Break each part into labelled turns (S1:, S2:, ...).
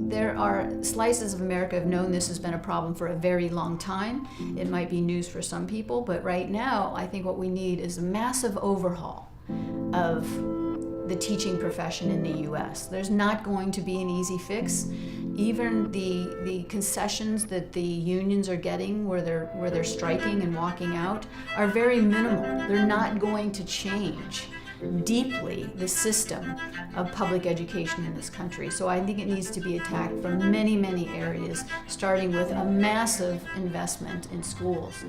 S1: There are slices of America have known this has been a problem for a very long time. It might be news for some people, but right now I think what we need is a massive overhaul of the teaching profession in the US. There's not going to be an easy fix. Even the concessions that the unions are getting where they're striking and walking out are very minimal. They're not going to change deeply the system of public education in this country. So I think it needs to be attacked from many, many areas, starting with a massive investment in schools.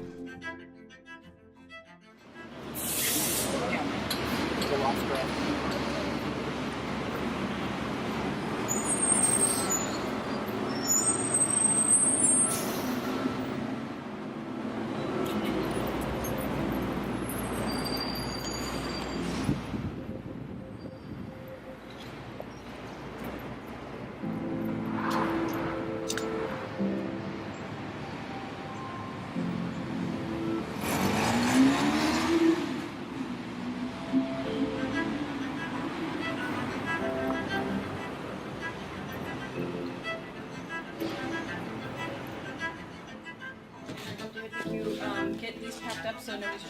S2: Get these packed up so nobody's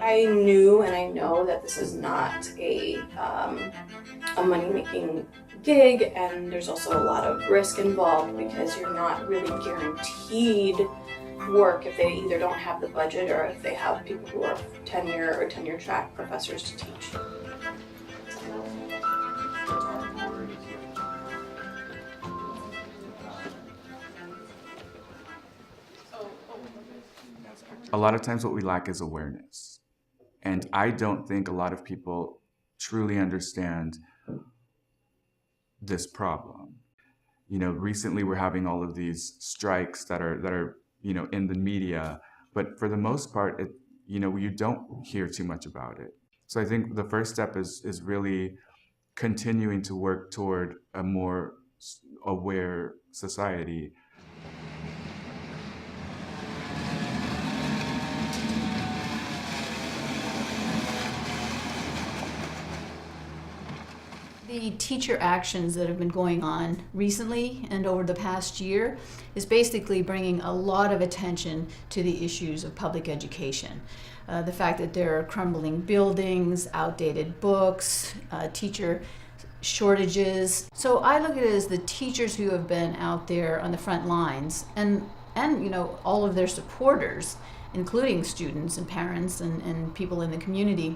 S3: I knew and I know that this is not a money-making gig, and there's also a lot of risk involved because you're not really guaranteed work if they either don't have the budget or if they have people who are tenure or tenure-track professors to teach.
S4: A lot of times what we lack is awareness. And I don't think a lot of people truly understand this problem. You know, recently we're having all of these strikes that are in the media, but for the most part, you don't hear too much about it. So I think the first step is really continuing to work toward a more aware society.
S1: The teacher actions that have been going on recently and over the past year is basically bringing a lot of attention to the issues of public education. The fact that there are crumbling buildings, outdated books, teacher shortages. So I look at it as the teachers who have been out there on the front lines and all of their supporters, including students and parents and people in the community,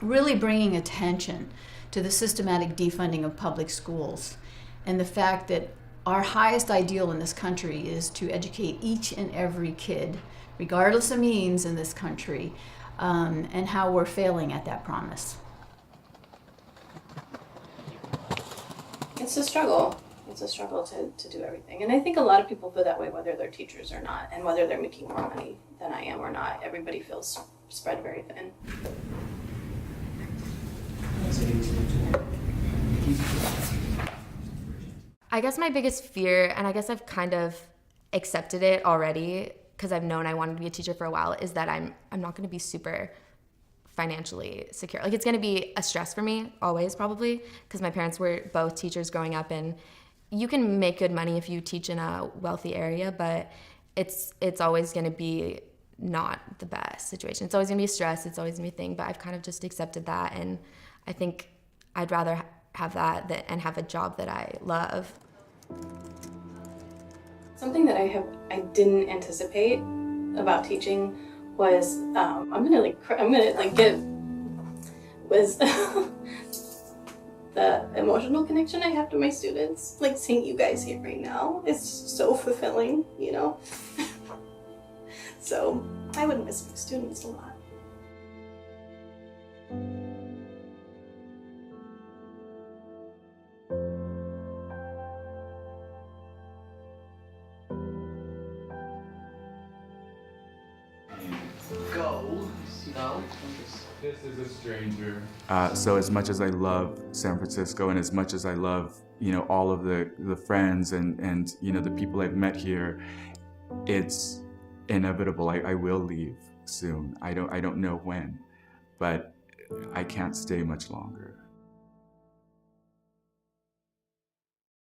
S1: really bringing attention to the systematic defunding of public schools and the fact that our highest ideal in this country is to educate each and every kid, regardless of means in this country, and how we're failing at that promise.
S3: It's a struggle. It's a struggle to do everything. And I think a lot of people feel that way whether they're teachers or not, and whether they're making more money than I am or not. Everybody feels spread very thin.
S5: I guess my biggest fear, and I guess I've kind of accepted it already because I've known I wanted to be a teacher for a while, is that I'm not going to be super financially secure. Like, it's going to be a stress for me always, probably, because my parents were both teachers growing up, and you can make good money if you teach in a wealthy area, but it's always going to be not the best situation. It's always going to be a stress. It's always going to be a thing, but I've kind of just accepted that, and I think I'd rather have that and have a job that I love.
S3: Something that I didn't anticipate about teaching was the emotional connection I have to my students. Like, seeing you guys here right now is so fulfilling, So I would miss my students a lot.
S4: This is a stranger. So as much as I love San Francisco and as much as I love, all of the friends and the people I've met here, it's inevitable. I will leave soon. I don't know when, but I can't stay much longer.